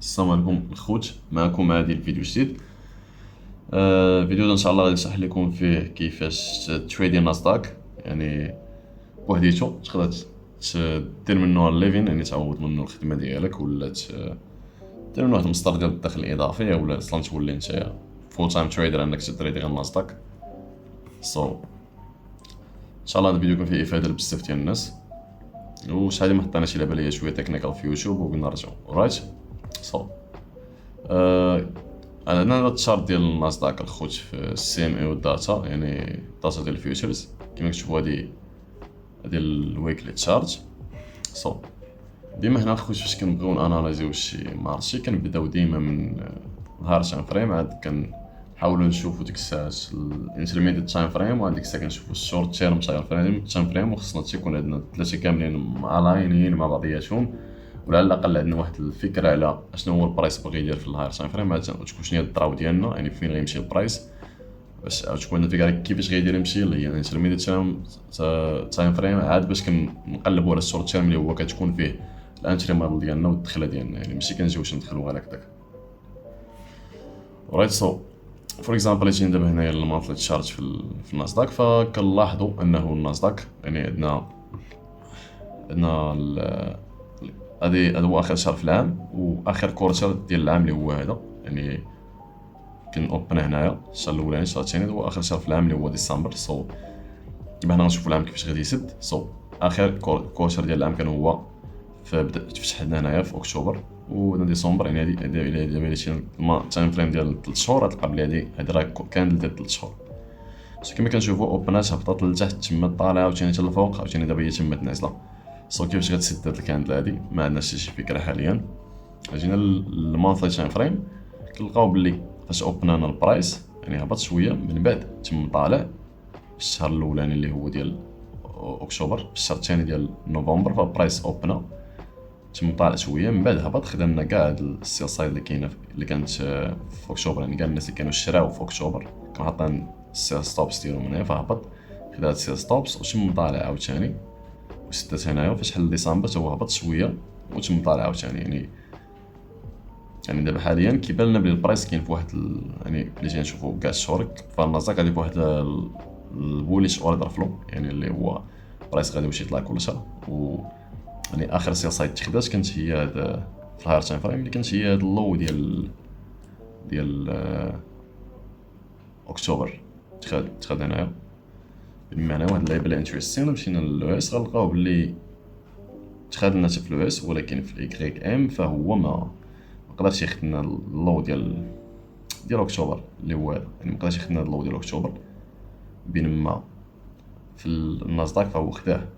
السلام عليكم الخوت، معكم هذه الفيديو جديد. الفيديو ده ان شاء الله غادي نشرح لكم فيه كيفاش تريدي ناسداك، يعني بوحديتو تقدر دير منه الليفين، يعني تعوض منه الخدمه ديالك، ولا دير منه واحد المصدر ديال الدخل الاضافي، ولا اصلا تولي انت فول تايم تريدر انك تريدي غير ناسداك. ان شاء الله هذا الفيديو يكون فيه افاده لبزاف ديال الناس. وشحال هادي ما حطيناش الا بالي شويه تكنيكال في يوتيوب وقلنا نرجعوا رايت. سو عندنا هذا التشارت ديال الناسداك الخوت في السي ام اي والداتا، يعني الداتا ديال الفيوتشرز كما كتشوفوا. هادي الويكلي تشارت. ديما هنا الخوت فاش كنبغيو اناليزيو شي مارشي كنبداو ديما من الهار تايم فريم، عاد كنحاولوا نشوفوا ديك الساعات الانترميديت تايم فريم، وهاد ديك الساعه كنشوفوا الشورت تيرم تايم فريم، وخصنا تيكون عندنا ثلاثه كاملين الاينين مع بعضياتهم، ولا على الاقل عندنا واحد الفكره على اشنو هو البرايس بغي يدير في الهاير تايم فريم، تكون شنو هي الضراو ديالنا، يعني فين غيمشي البرايس، باش تكون عندنا فكره كيفاش غيدير يمشي اللي هي الانترميديت تايم فريم، عاد باش كنقلبوا على الشورت تيرم اللي هو كتكون فيه الانتري موديل ديالنا والدخله ديالنا، يعني ماشي كنجيوش ندخلوا غير هكذاك. رايت. فور اكزامبل يجينا دابا هنايا المانثلي تشارت في الناسداك، فكنلاحظوا انه الناسداك يعني عندنا هذا هو اخر شهر في العام، واخر كورتر ديال العام اللي هو هذا، يعني كنوبن هنايا الشهر الاولاني الشهر الثاني هو اخر شهر في العام اللي هو ديسمبر. دابا هنا غنشوفوا العام كيفاش غادي يسد. اخر كورتر ديال العام كان هو فبدا تفتح لنا هنايا في اكتوبر، وهنا ديسمبر، يعني هذه دابا اللي شي التايم فريم ديال 3 شهور، غتلقى بلي هذه راه كان ديال 3 شهور. كما كنشوفوا اوبنات هبطات لتحت، تما طالعه عاوتاني حتى الفوق، عاوتاني دابا هي تمت نازله. كيفاش غتسد هاد الكاندل هادي؟ ما عندناش شي فكره حاليا. جينا للمانثلي تايم فريم، كنلقاو بلي فاش اوبنانا البرايس يعني هبط شويه، من بعد تم طالع في الشهر الاولاني اللي هو ديال اكتوبر، في الشهر الثاني ديال نوفمبر، فالبرايس اوبنا تم طالع شويه، من بعد هبط، خدمنا كاع هاد السيل سايد اللي كاينه اللي كانت في اكتوبر، يعني كاع الناس اللي كانوا شراو في اكتوبر كانوا حاطين السيل ستوبس ديالهم هنايا، فهبط خدا هاد السيل ستوبس وتم طالع عاوتاني وسدات هنايا. فاش حل ديسمبر تا هو هبط شويه وتم طالع عاوتاني، يعني دابا حاليا كيبان لنا بلي البرايس كاين في واحد يعني اللي جاي نشوفوا كاع الشهور، فالناسداك غادي بواحد البوليش اوردر فلو، يعني اللي هو البرايس غادي يمشي يطلع كل شهر. و يعني اخر سيل سايت تخدات كانت هي هاد في الهاير تايم فريم، اللي كانت هي هاد اللو ديال اكتوبر تخد هنايا. بمعنى واحد اللعيبه انتريستين، مشينا للو اس غنلقاو بلي تخاد لنا في لو اس، ولكن في الايكغيك ام فهو ما قدرش ياخدنا اللو ديال اكتوبر اللي هو هذا، يعني ما قدرش ياخدنا اللو ديال اكتوبر، بينما في الناسداك فهو خداه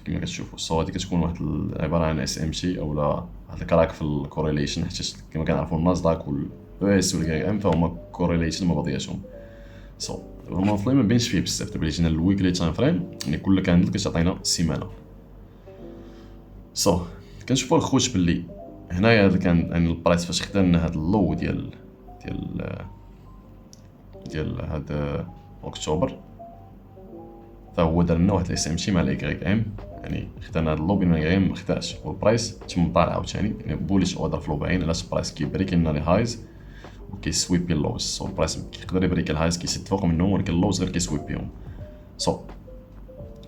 كما كتشوفوا. هذه كتكون واحد عباره عن اس ام تي اولا واحد الكراك في الكوريليشن، حيت كما كنعرفوا الناسداك والاو اس والايكغيك ام فهما كوريليشن مع بعضياتهم. المونثلي ما بينش فيه بزاف. دابا جينا للويكلي تايم فريم، يعني كل كاندل كتعطينا سيمانه. كنشوفوا الخوت باللي هنايا هذا كان يعني البرايس فاش خدنا هذا اللو ديال هذا اكتوبر، فهو دار لنا واحد اس ام تي مع الايكغيك ام، يعني خدنا هذا اللو بين الايكغيك ما خداش، والبرايس تم طالع عاوتاني، يعني بوليش اوردر فلو باين. علاش البرايس كيبريك لنا لي هايز وكيسويبي اللوز، البرايس كيقدر يبريك الهايز كيسد فوق منهم، ولكن اللوز غير كيسويبيهم.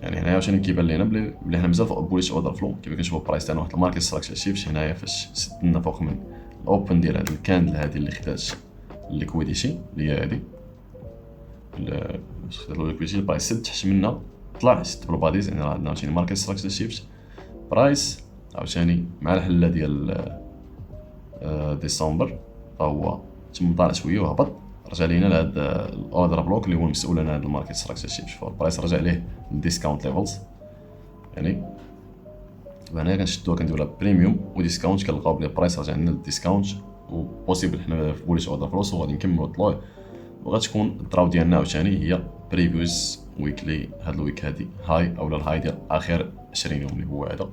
يعني هنايا عشان كيبان لينا بلي حنا مازال فوق بوليش اوردر فلو. كيف كنشوفوا البرايس تاعنا واحد الماركت ستراكشر شيفت هنايا فاش سدنا فوق من الاوبن ديال هاد الكاندل هادي اللي خدات الليكويديتي اللي هي هادي فاش خدات الليكويديتي، البرايس سد تحت منا طلع سد بالباديز، يعني راه عندنا عاوتاني ماركت ستراكشر شيفت برايس عاوتاني مع الحله ديال ديسمبر، فهو تم طالع شويه وهبط، رجع لينا لهاد الاوردر بلوك اللي هو المسؤول عن هاد الماركت ستراكشر شيفت، فالبرايس رجع ليه الديسكاونت ليفلز. يعني هنا كنشدوها كنديروا لها بريميوم وديسكاونت، كنلقاو بلي البرايس رجع لنا للديسكاونت، وبوسيبل حنا في بوليش اوردر فلوس، وغادي نكملوا الطلوع، وغتكون الدراو ديالنا عاوتاني هي بريفيوز ويكلي. هاد الويك هادي هاي اولا الهاي ديال اخر 20 يوم اللي هو هذا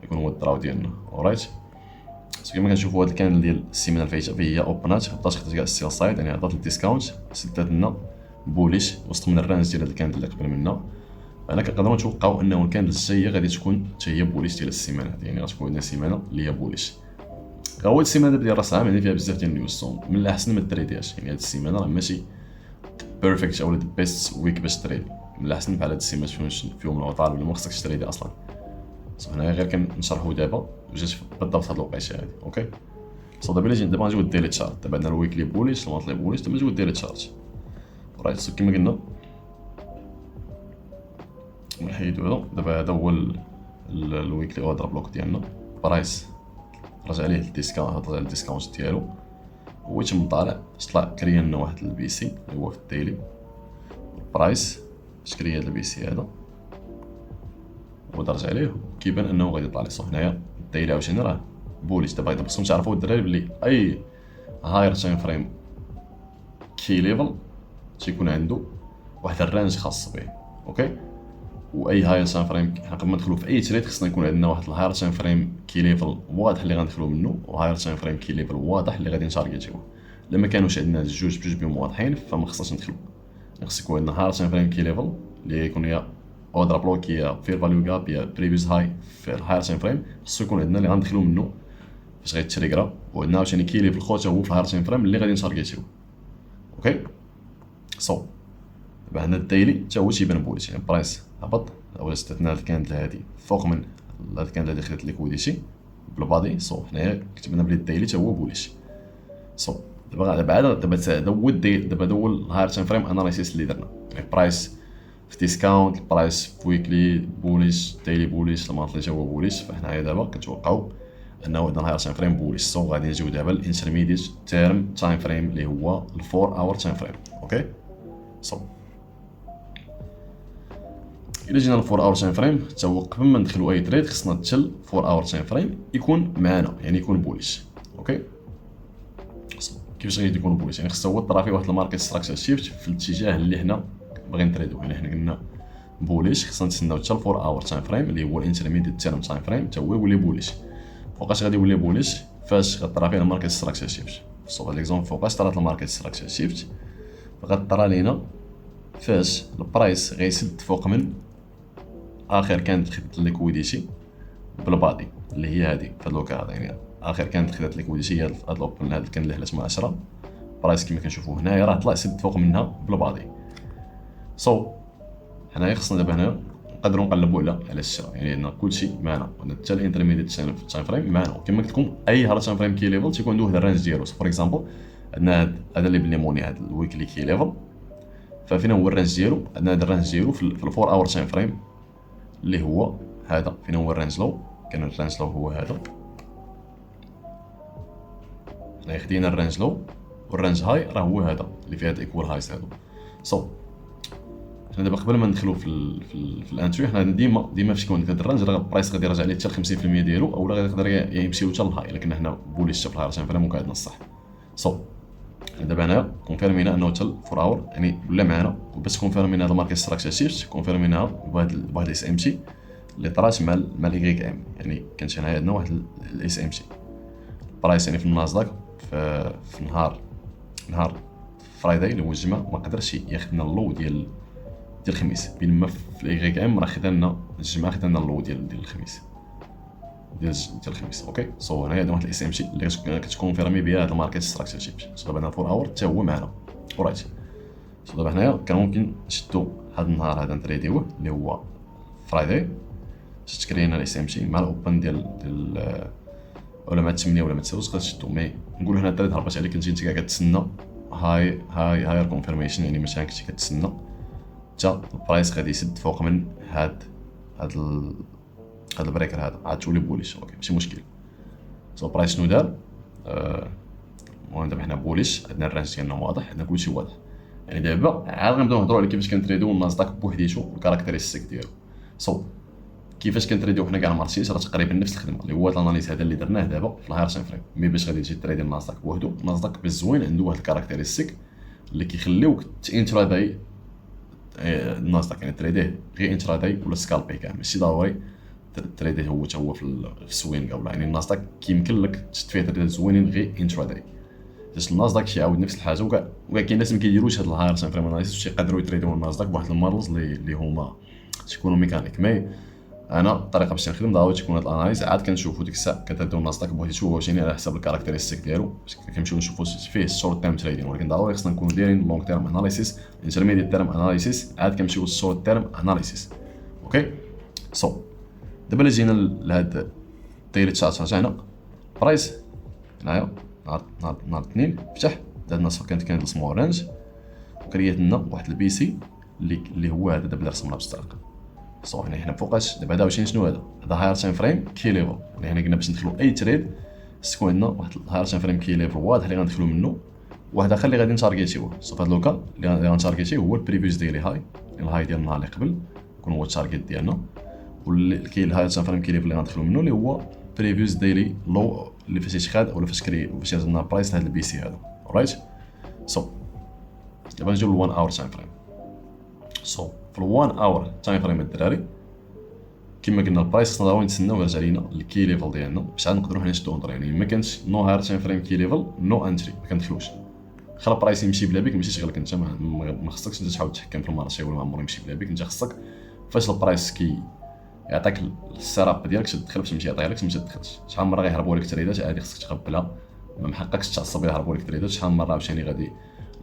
يكون هو الدراو ديالنا. اورايت. كما كنشوفوا هاد الكاندل ديال السيمانه الفايته فهي اوبنات هبطات خدات كاع السيل سايد، يعني عطات الديسكاونت سدات لنا بوليش وسط من الرانج ديال هاد الكاندل اللي قبل منا، انا كنقدروا نتوقعوا انه الكاندل الجايه غادي تكون حتى هي بوليش ديال السيمانه هذه، يعني غتكون عندنا سيمانه اللي هي بوليش. هو السيمانه ديال راس العام يعني فيها بزاف ديال النيوز، من الاحسن ما تريديهاش، يعني هاد السيمانه راه ماشي بيرفكت او ذا بيست ويك باش تريدي، من الاحسن بحال هاد السيمانه فيهم العطل ولا ما خصكش تريدي اصلا. سو هنايا غير كنشرحوا دابا جات بالضبط هاد الوقيته هادي. اوكي سو دابا دابا نجيو الديلي تشارت، دابا عندنا الويكلي بوليش المونثلي بوليش، دابا نجيو الديلي تشارت. رايت سو كيما قلنا نحيدو هذا. دابا هذا هو الويكلي اوردر بلوك ديالنا، برايس رجع ليه الديسكاونت، رجع الديسكاونت ديالو، هو تم طالع طلع كريا لنا واحد البي سي اللي هو في الديلي برايس، اش كريا هذا البي سي هذا ودرج عليه كيبان انه غادي يطلع لي. صح هنايا الديلي عاوتاني راه بوليش. دابا خصكم تعرفوا الدراري بلي اي هاير تايم فريم كي ليفل تيكون عنده واحد الرانج خاص به. اوكي واي هاير تايم فريم قبل ما ندخلوا في اي تريد خصنا يكون عندنا واحد الهاير تايم فريم كي ليفل واضح اللي غندخلوا منه، وهاير تايم فريم كي ليفل واضح اللي غادي نتارجيتيوه. لما كانوش عندنا الجوج بجوج بهم واضحين فما خصناش ندخلوا، خص يكون عندنا هاير تايم فريم كي ليفل اللي يكون يا اوردر بلوك يا فير فاليو جاب يا بريفيوس هاي في الهاير تايم فريم، خصو يكون عندنا اللي غندخلوا منه فاش غيتريكرا، وعندنا عاوتاني كي ليفل خوت هو في الهاير تايم فريم اللي غادي نتارجيتيوه. اوكي سو دابا هنا الديلي حتى هو تيبان بوليش، يعني برايس هبط او استثناء الكاندل هادي فوق من هاد الكاندل اللي خدات ليكويديتي بالبادي. سو حنايا كتبنا بلي الديلي حتى هو بوليش. سو دابا هذا هو الديلي، دابا هذا هو الهاير تايم فريم اناليسيس اللي درنا، يعني برايس في ديسكاونت، البرايس في ويكلي بوليش، ديلي بوليش، المونثلي حتى هو بوليش. فحنايا دابا كنتوقعوا انه عندنا الهاير تايم فريم بوليش. سو غادي نجيو دابا الانترميديت تيرم تايم فريم اللي هو الفور اور تايم فريم. اوكي سو الا جينا للفور اور تايم فريم حتى هو قبل ما ندخلوا اي تريد خصنا تشل فور اور تايم فريم يكون معنا، يعني يكون بوليش. اوكي كيفاش غادي يكون بوليش؟ يعني خصو هو طرا فيه واحد الماركت ستراكشر شيفت في الاتجاه اللي حنا باغيين نتريدو، يعني حنا قلنا بوليش خصنا نتسناو حتى الفور اور تايم فريم اللي هو الانترميديت تيرم تايم فريم حتى هو يولي بوليش. فوقاش غادي يولي بوليش؟ فاش غطرا فيه الماركت ستراكشر شيفت. سو هاد ليكزومبل فوقاش طرات الماركت ستراكشر شيفت غطرا لينا فاش البرايس غيسد فوق من اخر كانت خدت ليكويديتي بالبادي اللي هي هذه في اللوكا هذا، يعني اخر كانت خدت ليكويديتي هي هذا الاوبن هذا كان اللي حلات مع 10 برايس كما كنشوفوا هنايا راه طلع سد فوق منها بالبادي. سو حنايا خصنا دابا هنا نقدروا نقلبوا على الشراء، يعني عندنا كلشي معنا، عندنا حتى الانترميديت تايم فريم معنا، وكما قلت لكم اي هارد تايم فريم كي ليفل تيكون عنده واحد الرانج ديالو. فور اكزامبل عندنا هذا اللي بالليموني هذا الويكلي كي ليفل، ففين هو الرانج ديالو؟ عندنا هذا الرانج ديالو في الفور اور تايم فريم اللي هو هذا. فين هو الرانج لو؟ كان الرانج لو هو هذا، حنا خدينا الرانج لو والرانج هاي راه هو هذا اللي فيه هاد ايكوال هايز هادو. سو حنا دابا قبل ما ندخلوا في الانتري حنا ديما فاش كيكون هاد الرانج راه البرايس غادي يرجع ليه حتى 50% ديالو، اولا غادي يقدر يمشيو حتى للهاي، لكن حنا بوليش حتى في الهاي عشان فعلا مقعدنا الصح. سو دابا هنايا كونفيرمينا انه حتى الفور اور يعني ولا معنا، وباش كونفيرمينا هذا الماركت ستراكشر شيفت كونفيرميناها بواحد الاس ام تي اللي طرات مع الاي ام، يعني كانت هنايا عندنا واحد الاس ام تي برايس يعني في النازداك في نهار فرايداي اللي هو الجمعه ما قدرش ياخذنا اللو ديال الخميس، بينما في الاي ام راه خدنا الجمعه خدنا اللو ديال الخميس ديال الخميس. اوكي سو هنايا واحد الاس ام تي اللي كتكونفيرمي بها هذا الماركت ستراكشر شيفت. سو دابا هنا فور اور حتى هو معنا اورايت. سو دابا هنايا كان ممكن نشدو هذا النهار هذا نتريديوه اللي هو فرايداي، تكرينا الاس ام تي مع الاوبن ديال ولا مع 8 ولا مع 9 غتشدو. مي نقولوا هنا التريد هربات عليك، انت كاع كتسنى هاير كونفيرميشن، يعني مثلا كنتي كتسنى حتى البرايس غادي يسد فوق من هاد البريكر هذا عاد تولي بوليش. اوكي ماشي مشكل. سو البرايس شنو دار؟ المهم دابا حنا بوليش، عندنا الرانج ديالنا واضح، عندنا كلشي واضح. يعني دابا عاد غنبداو نهضروا على كيفاش كنتريديو النازداك بوحديتو والكاركتيرستيك ديالو. سو كيفاش كنتريديو حنا كاع المارشيز راه تقريبا نفس الخدمه، اللي هو الاناليز هذا اللي درناه دابا في الهاير تايم فريم. مي باش غادي تجي تريدي النازداك بوحدو، النازداك بالزوين عنده واحد الكاركتيرستيك اللي كيخليوك تانتراداي النازداك، يعني تريديه غير انتراداي ولا سكالبي كاع، ماشي ضروري تريديه هو في السوين ولا. يعني النازداك كيمكن لك تشد فيه تريدات زوينين غير انتراداي، حيت النازداك كيعاود نفس الحاجه. وكاع كاين ناس ما كيديروش هاد الهاير تايم فريم اناليسيس، تيقدروا يتريديو النازداك بواحد المارلز اللي هما تيكونوا ميكانيك. مي انا الطريقه باش نخدم ضروري تكون هاد الاناليز عاد كنشوفوا ديك الساعه كتبداو الناصداك بوحديتو واش على حسب الكاركتيرستيك ديالو، باش كنمشيو نشوفوا فيه الشورت تيرم تريدين، ولكن ضروري خصنا نكونوا دايرين لونغ تيرم اناليسيس، انترميديت تيرم اناليسيس، عاد كنمشيو للشورت تيرم اناليسيس. اوكي سو دابا اللي جينا لهاد الديلي تشارت رجعنا برايس هنايا نهار الاثنين فتح دار لنا كانت اسمها اورانج وكريات لنا واحد البي سي اللي هو هذا دابا اللي رسمنا بالزرق. سو هنا حنا فوقاش دابا هذا واش شنو هذا هاير تايم فريم كي ليفل، يعني هنا قلنا باش ندخلوا اي تريد تكون عندنا واحد الهاير تايم فريم كي ليفل واضح اللي غندخلوا منه، واحد اخر اللي غادي نتارجيتيوه. سو في هذا لوكا اللي غنتارجيتيه هو البريفيوس ديالي هاي، الهاي ديال النهار اللي قبل يكون هو التارجيت ديالنا، والكي الهاير تايم فريم كي ليفل اللي غندخلوا منه اللي هو بريفيوس ديلي لو اللي فاش يتخاد ولا فاش يرزمنا برايس لهاد البي سي هذا. رايت سو دابا نجيو ل 1 اور تايم فريم. سو في ال 1 اور تايم فريم الدراري كما قلنا البرايس خصنا ضروري نتسناو يرجع لينا الكي ليفل ديالنا باش عاد نقدروا حنا نشدو اونطري، يعني ما كانش نو هاير تايم فريم كي ليفل نو انتري ما كندخلوش، خلى البرايس يمشي بلا بيك ماشي شغلك انت، ما خصكش انت تحاول تحكم في المارشي ولا ما عمره يمشي بلا بيك، انت خصك فاش البرايس كي يعطيك السراب ديالك تدخل باش يمشي يعطيها لك ما تدخلش. شحال من مره غيهربوا لك تريدات عادي خصك تقبلها، ما محققش تعصب يهربوا لك تريدات، شحال من مره عاوتاني غادي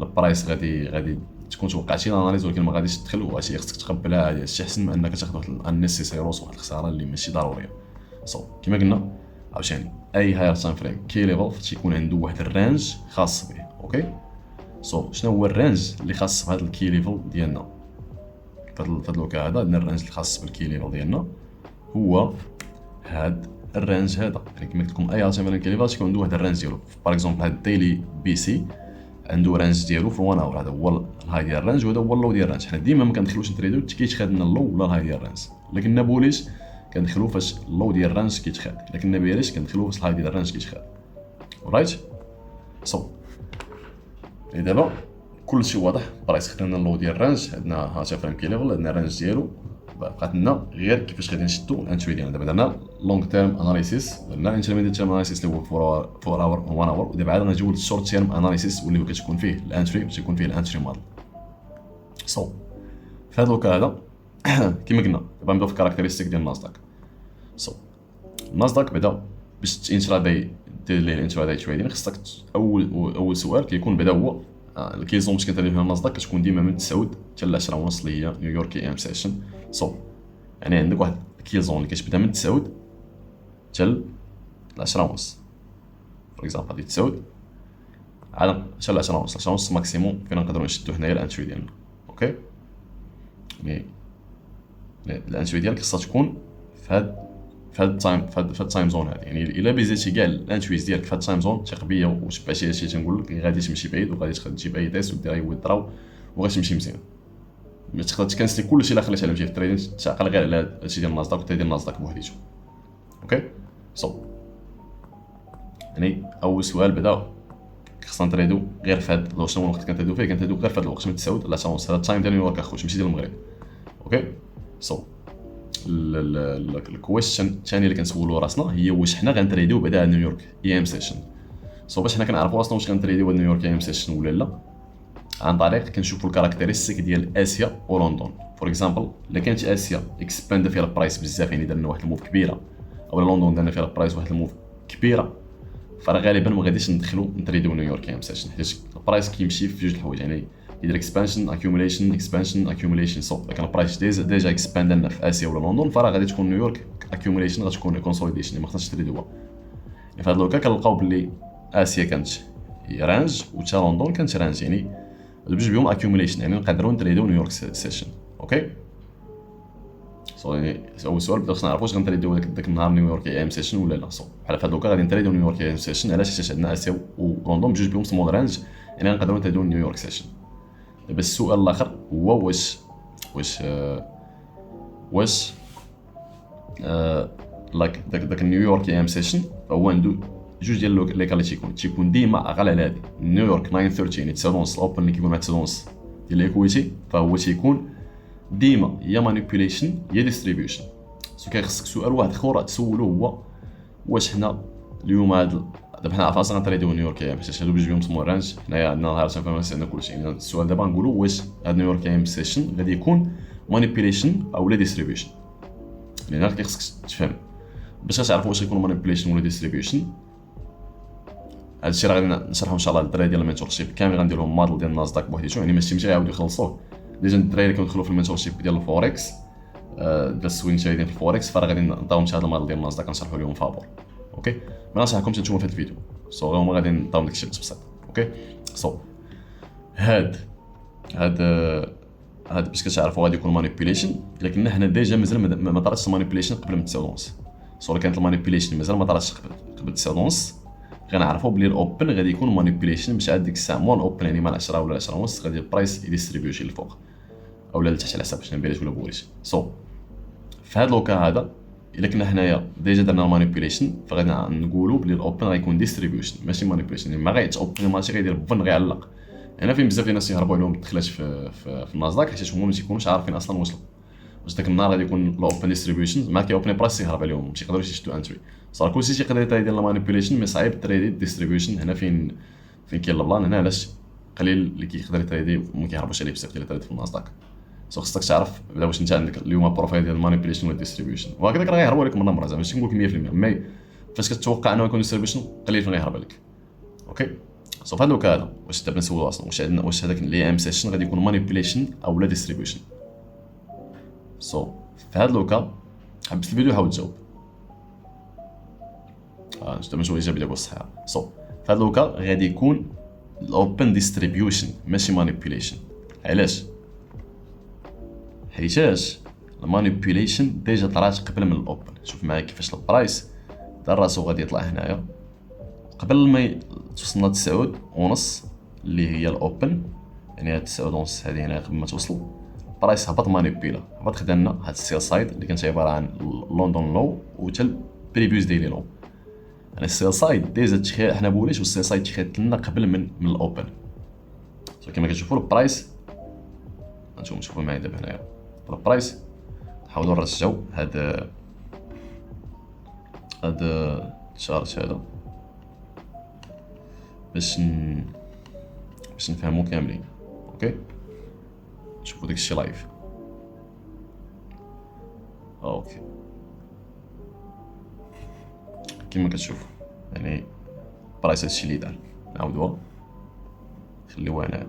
البرايس غادي تكون توقعتي الاناليز ولكن ما غاديش تدخل وهادشي خصك تقبلها عادي، هادشي احسن من انك تاخذ واحد النيسيسيري روس واحد الخساره اللي ماشي ضروريه. سو كما قلنا عاوتاني اي هاير تايم فريم كي ليفل تيكون عنده واحد الرانج خاص به. اوكي سو شنو هو الرانج اللي خاص بهذا الكي ليفل ديالنا؟ فهاد لوكا هذا عندنا الرانج الخاص بالكي ليفل ديالنا هو هاد الرانج هذا، يعني كما قلت لكم اي تايم فريم كي ليفل تيكون عنده واحد الرانج ديالو. باغ اكزومبل هاد الديلي بي سي عنده رانج ديالو في 1 اور، هذا هو الهاي ديال الرانج وهذا هو اللو ديال الرانج. حنا ديما ما كندخلوش نتريدو كيتخاد لنا اللو ولا الهاي ديال الرانج، لكن بوليش كندخلو فاش اللو ديال الرانج كيتخاد، لكن بيريش كندخلو فاش الهاي ديال الرانج كيتخاد. رايت سو دابا كلشي واضح، برايس خدنا اللو ديال الرانج، عندنا ها فريم كي ليفل، عندنا الرانج ديالو، بقات لنا غير كيفاش غادي نشدو الانتري ديالنا. دابا درنا لونغ تيرم اناليسيس، درنا انترميديت تيرم اناليسيس اللي هو 4 اور 1 اور، ودابا عاد غنجيو للشورت تيرم اناليسيس واللي كتكون فيه الانتري وتيكون فيه الانتري موديل. سو في هذا الوقت هذا كما قلنا دابا نبداو في الكاركتيرستيك ديال الناسداك. سو الناسداك بدا باش تانتراداي دير ليه الانتراداي تريدين خصك اول سؤال كيكون بدا هو الكيزون باش كنتريد فيها الناسداك كتكون ديما من 9 حتى ل 10 ونص اللي هي نيويورك اي ام سيشن. سو يعني عندك واحد الكيزون اللي كتبدا من 9 حتى ل 10 ونص، فور اكزامبل هادي 9 عاد حتى ل 10 ونص، 10 ونص ماكسيموم فين نقدروا نشدو هنايا الانتري ديالنا. اوكي يعني الانتري ديالك خصها تكون في هاد التايم زون هادي، يعني الا بيزيتي كاع الانتريز ديالك في هاد التايم زون ثق بيا وتبعتي هادشي تنقول لك غادي تمشي بعيد وغادي تجيب اي تيست ودير اي ويدراو وغتمشي مزيان. ما تقدر تكنسلي كلشي الا خليتها تمشي في التريدين، تعقل غير على هادشي ديال الناسداك وتريد ديال الناسداك بوحديتو. اوكي سو يعني اول سؤال بدا خصنا نتريدو غير في هاد لو شنو الوقت كنتريدو فيه، كنتريدو غير في هاد الوقت من 9 ل 10 ونص، هذا التايم ديال نيويورك اخويا ماشي ديال المغرب. اوكي سو الكويشن الثاني اللي كنسولو راسنا هي واش حنا غنتريديو بعدا نيويورك اي ام سيشن. سو باش حنا كنعرفوا اصلا واش غنتريديو نيويورك اي ام سيشن ولا لا، عن طريق كنشوفوا الكاركتيرستيك ديال اسيا ولندن. فور اكزامبل الا كانت اسيا اكسباند فيها البرايس بزاف، يعني درنا واحد الموف كبيره، او لندن درنا فيها البرايس واحد الموف كبيره، فراه غالبا ما غاديش ندخلوا نتريديو نيويورك اي ام سيشن، حيت البرايس كيمشي في جوج الحوايج، يعني يدير اكسبانشن اكيوميليشن اكسبانشن اكيوميليشن. سو لكن البرايس ديجا اكسباند لنا في اسيا ولا لندن، فراه غادي تكون نيويورك اكيوميليشن غتكون كونسوليديشن، ما خصناش تريدوها. في هذا الوقت كنلقاو باللي اسيا كانت رانج وتا لندن كانت رانج، يعني بجوج بهم اكيوميليشن، يعني نقدروا نتريدو نيويورك سيشن. اوكي سو يعني اول سؤال بدا خصنا نعرفوا واش غنتريدو داك النهار نيويورك اي ام سيشن ولا لا. سو بحال في هذا الوقت غادي نتريدو نيويورك اي ام سيشن، علاش؟ حيت عندنا اسيا ولندن بجوج بهم سمول رانج، يعني نقدروا نتريدو نيويورك سيشن. دابا السؤال الاخر هو واش لايك داك نيويورك اي ام سيشن فهو عنده جوج ديال لي كاليتي، تيكون ديما اقل على هادي نيويورك 9:30 يعني 9:30 الاوبن اللي كيكون مع 9:30 ديال ليكويتي، فهو تيكون ديما يا مانيبيوليشن يا ديستريبيوشن. سو كيخصك سؤال واحد اخر تسولو هو واش حنا اليوم هذا دابا حنا عرفنا غنتريديو نيويورك اي ام سيشن هادو بجوج بهم سمول رانج، حنايا عندنا نهار عندنا كلشي، يعني السؤال دابا نقولوا واش هاد نيويورك اي ام سيشن غادي يكون مانيبيوليشن او لا ديستريبيوشن. لان هنا خصك تفهم باش تعرفوا واش غيكون مانيبيوليشن ولا ديستريبيوشن. هادشي راه غادي نشرحو ان شاء الله للدراري ديال المينتور شيب كامل، غندير لهم موديل ديال ناسداك بوحديتو، يعني ماشي غيعاودوا يخلصوه. ديجا الدراري اللي كيدخلوا في المينتور شيب ديال الفوركس ديال السوين شايدين في الفوركس، فراه غادي نعطيهم هذا الموديل ديال ناسداك نشرحو لهم فابور. اوكي ما نصحكمش نتوما في هذا الفيديو، هما غادي نعطيهم داكشي بالتبسيط. اوكي هاد باش كتعرفوا غادي يكون مانيبيوليشن، لكن حنا ديجا مازال ما طراتش المانيبيوليشن قبل من 9 ونص. كانت المانيبيوليشن مازال ما طراتش قبل 9 ونص، غنعرفوا بلي الاوبن غادي يكون مانيبيوليشن باش عاد ديك الساعه مول الاوبن يعني مع 10 ولا 10 ونص غادي البرايس يديستريبيو شي لفوق اولا لتحت على حسب واش نبيعش ولا بغيتش. في هذا لوكا هذا الا كنا حنايا ديجا درنا المانيبيوليشن، فغادي نقولوا بلي الاوبن غيكون ديستريبيوشن ماشي مانيبيوليشن، يعني ما غيتوبن الماتشي غيدير بن غيعلق. هنا فين بزاف ديال الناس يهربوا عليهم الدخلات في الناسداك حيت هما ما تيكونوش عارفين اصلا واش داك النهار غادي يكون الاوبن ديستريبيوشن مع كيوبن برايس يهرب عليهم، ماشي يقدروش يشدوا انتري. كلشي تيقدر يدير المانيبيوليشن، مي صعيب تريدي ديستريبيوشن. هنا فين كاين البلان، هنا علاش قليل اللي كيقدر يتريدي وما كيهربوش عليه بزاف ديال التريد في الناسداك. خصك تعرف بلا واش انت عندك اليوم بروفايل ديال المانيبيوليشن ولا ديستريبيوشن، وهكذاك راه غيهربوا عليك مره زعما ماشي نقول لك 100%، مي فاش كتوقع انه يكون ديستريبيوشن قليل فين غيهرب عليك. اوكي في هذا الوقت هذا واش دابا نسولو اصلا واش هذاك لي ام سيشن غادي يكون مانيبيوليشن او لا ديستريبيوشن. في هذا الوقت حبست الفيديو حاول تجاوب. نشوف نشوف الاجابه ديالك الصحيحه. في هذا الوقت غادي يكون الاوبن ديستريبيوشن ماشي مانيبيوليشن. علاش؟ حيتاش المانيبيوليشن ديجا طلعت قبل من الاوبن. شوف معايا كيفاش البرايس دار راسو غادي يطلع هنايا قبل ما توصلنا 9 ونص اللي هي الاوبن، يعني هاد 9 ونص هذه هنا قبل ما توصل البرايس هبط مانيبيولا، هبط خدا لنا هاد السيل سايد اللي كانت عباره عن لندن لو وحتى البريفيوس ديلي لو. يعني السيل سايد ديجا حنا بوليش والسيل سايد تخيط لنا قبل من الاوبن. كما كتشوفوا البرايس انتم تشوفوا معايا دابا هنايا البرايس. نحاولوا نرجعوا هاد الشارت هذا باش نفهموا كاملين. اوكي شوفوا داكشي لايف. اوكي كما كتشوفوا يعني برايس هادشي اللي دار. نعاودوها خليوها هنايا.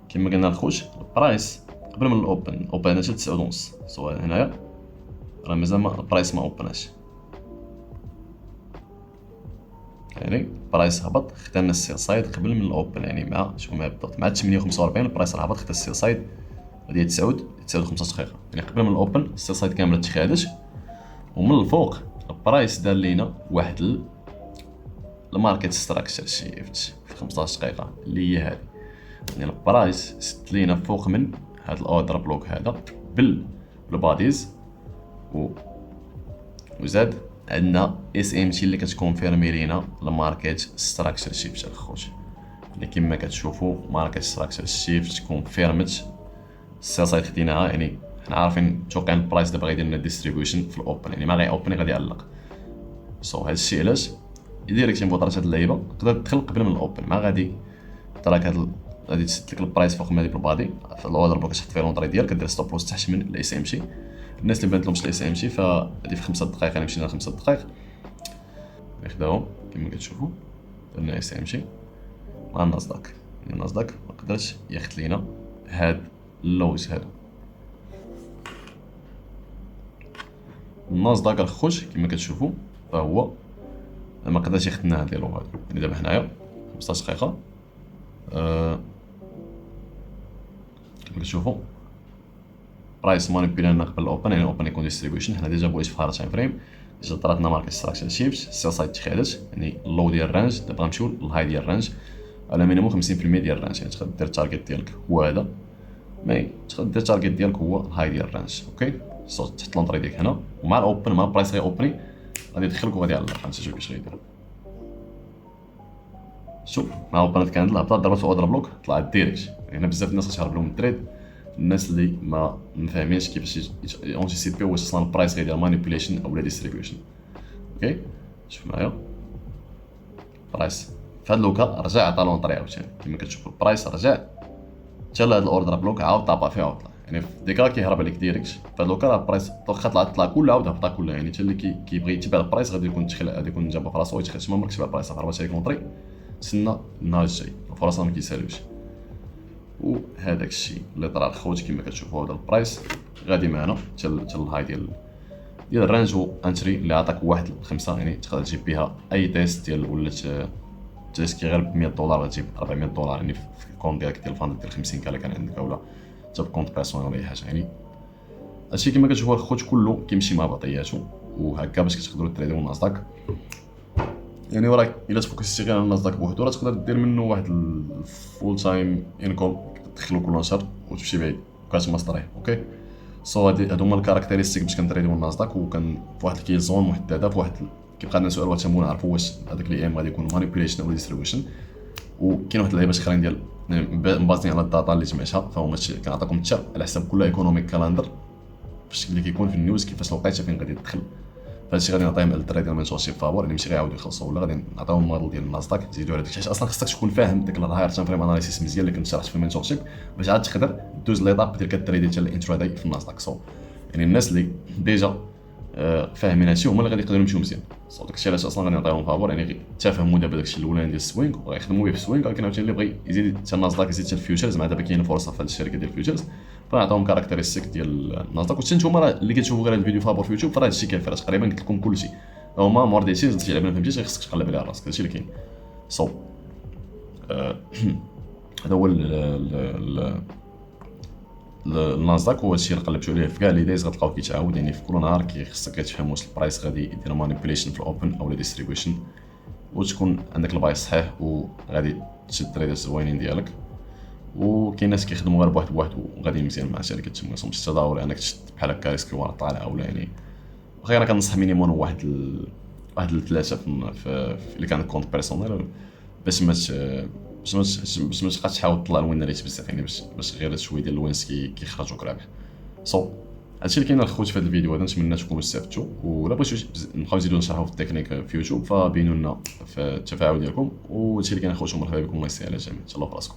كما قلنا الخوت البرايس قبل من الاوبن هنا حتى 9 ونص. هنايا راه مازال البرايس ما اوبناش، يعني البرايس هبط خدا لنا السيل سايد قبل من الاوبن، يعني مع شوف معايا بالضبط مع 8:45 البرايس راه هبط خدا السيل سايد ديال 9 5 دقائق، يعني قبل من الاوبن السيل سايد كامله تخادش، ومن الفوق البرايس دار لينا واحد الماركت ستراكشر شيفت في 15 دقيقه اللي هي هذه. يعني البرايس سد لينا فوق من هذا الاوردر بلوك هذا بالباديز وزاد عندنا اس ام تي اللي كتكونفيرمي لينا الماركت ستراكشر شيفت الخوت. اللي كما كتشوفوا ماركت ستراكشر شيفت كونفيرمت السيل سايد خديناها، يعني حنا عارفين متوقعين البرايس دابا غيدير لنا ديستريبيوشن في الاوبن، يعني ما غي اوبن غادي يعلق. هذا الشيء علاش ديريكت مباشره هاد اللعيبه تقدر تدخل قبل من الاوبن، ما غادي تراك هاد غادي تسد لك البرايس فوق ما ديك البادي في الاوردر بلوك تحط فيه لونطري ديالك كدير ستوب لوس تحت من الاس ام سي. الناس اللي بانت لهمش الاس ام سي فهادي في 5 دقائق انا مشينا ل 5 دقائق ناخداهم كما كتشوفوا درنا اس ام سي مع الناسداك. الناسداك ما قدرش ياخذ لينا هاد اللوز هادو. الناسداك الخوت كما كتشوفوا فهو ما قدرش ياخذ لنا هاد لي لو هادو، يعني دابا حنايا 15 دقيقه كما كتشوفوا برايس مانيبيولي لنا قبل الاوبن، يعني الاوبن يكون ديستريبيوشن. حنا ديجا بغيت في هارد تايم فريم ديجا طراتنا ماركت ستراكشر شيفت السيل سايد تخادت، يعني اللو ديال الرانج دابا غنمشيو للهاي ديال الرانج على مينيموم 50% ديال الرانج، يعني تقدر دير التارجت ديالك هو هذا، مي تقدر دير التارجت ديالك هو الهاي ديال الرانج. اوكي تحط لونطري ديالك هنا ومع الاوبن مع البرايس غي اوبني غادي يدخلك وغادي يعلق. فهمتي شوف كيفاش غيدير. شوف مع اوبن كاندل هبطات ضربات اوردر بلوك طلعت ديريكت. هنا بزاف الناس غتهرب لهم التريد، الناس اللي ما مفاهمينش كيفاش اونتيسيبي واش اصلا البرايس غيدير مانيبيوليشن او لا ديستريبيوشن. اوكي شوف معايا البرايس في هاد لوكا رجع عطا لونطري عاوتاني كما كتشوفوا البرايس رجع حتى لهاد الاوردر بلوك عاود طابا فيها وطلع، يعني في ديكا كيهرب عليك ديريكت. فهاد لوكا راه البرايس واخا طلع كلها عاود هبطا كلها، يعني حتى اللي كيبغي يتبع البرايس غادي يكون تخلع، غادي يكون جابها في راسو ويتخلع. تما عمرك تبع البرايس اخر، باش عليك لونطري تسنى النهار الجاي، الفرص ما كيسالوش. وهذاك الشيء اللي طرا الخوت كما كتشوفوا. هذا البرايس غادي معنا حتى الهاي ديال الرانج انتري اللي عطاك 1.5، يعني تقدر تجيب بها اي تيست ديال ولات تيست كي غير ب $100 غتجيب $400، يعني في الكونت ديالك ديال الفاند ديال 50 كان عندك، اولا حتى بكونت بيرسونيل ولا اي حاجه. يعني هادشي كما كتشوفوا الخوت كله كيمشي مع بعضياتو، وهكا باش كتقدروا تريديو الناسداك. يعني وراك الا تفوكستي غير على الناسداك بوحدو راه تقدر دير منه واحد الفول تايم انكم تدخلو كل نهار وتمشي بعيد وكتماستريه. اوكي سو هادو هما الكاركتيرستيك باش كنتريديو الناسداك، وكان في واحد الكيل زون محدده في واحد كيبقى لنا سؤال واش نعرفوا واش هذاك لي ام غادي يكون مانيبيوليشن ولا ديستريبيوشن. وكاين واحد اللعيبات اخرين ديال مبازين على الداتا اللي جمعتها، فهما كنعطيكم حتى على حساب كل ايكونوميك كالندر باش اللي كيكون في النيوز كيفاش الوقيته فين غادي تدخل. فهادشي غادي نعطيهم للدراري ديال مينتورشيب فابور، اللي ماشي غيعاودوا يخلصوا ولا غادي نعطيهم الموديل ديال الناسداك نزيدوا على داكشي، حيت اصلا خصك تكون فاهم ديك الهاير تايم فريم اناليسيس مزيان اللي كنت شرحت في المينتورشيب باش عاد تقدر دوز ليطاب ديال كتريدي حتى الانتراداي في الناسداك. سو يعني الناس اللي ديجا فاهمين هادشي هما اللي غادي يقدروا يمشيو مزيان. سو داكشي علاش اصلا غادي نعطيهم فابور، يعني تفهموا دابا داكشي الاولاني ديال السوينغ وغيخدموا به في السوينغ. ولكن عاوتاني اللي بغى يزيد حتى الناسداك يزيد حتى الفيوتشرز، مع دابا كاينه فرصه في هاد الشركه ديال الفيوتشرز، فنعطيهم كاركتيرستيك ديال الناسداك. وحتى نتوما راه اللي كتشوفوا غير الفيديو فابور في يوتيوب فراه هادشي كاين، فراه تقريبا قلت لكم كلشي. هما مور ديسيز شي لعبه ما فهمتيش خصك تقلب عليها راسك، هادشي اللي كاين. سو هذا هو الناسداك، هو هادشي اللي قلبتو عليه في كاع لي دايز غتلقاو كيتعاود. يعني في كل نهار خصك تفهم واش البرايس غادي يدير مانيبيوليشن في الاوبن او ديستريبيوشن، وتكون عندك الباي صحيح وغادي تشد التريدرز الزوينين ديالك. وكاين ناس كيخدموا غير بواحد وغادي مزيان مع شركات تما، ماشي ضروري انك تشد بحال هكا ريسك ورا طالع ولا. يعني غير انا كنصح مينيمون واحد الثلاثه اللي كان كونت بيرسونيل باش ما تبقاش تحاول تطلع الوين ريت بزاف، يعني باش غير شويه ديال الوينس كيخرجوك رابح. سو هادشي اللي كاين الخوت في هذا الفيديو هذا، نتمنى تكونوا استفدتوا. ولا بغيتو نبقاو نزيدو نشرحوا في التكنيك في يوتيوب فبينوا لنا في التفاعل ديالكم. وهادشي اللي كاين اخوتو، مرحبا بكم، الله يسهل على الجميع، تهلاو في راسكم.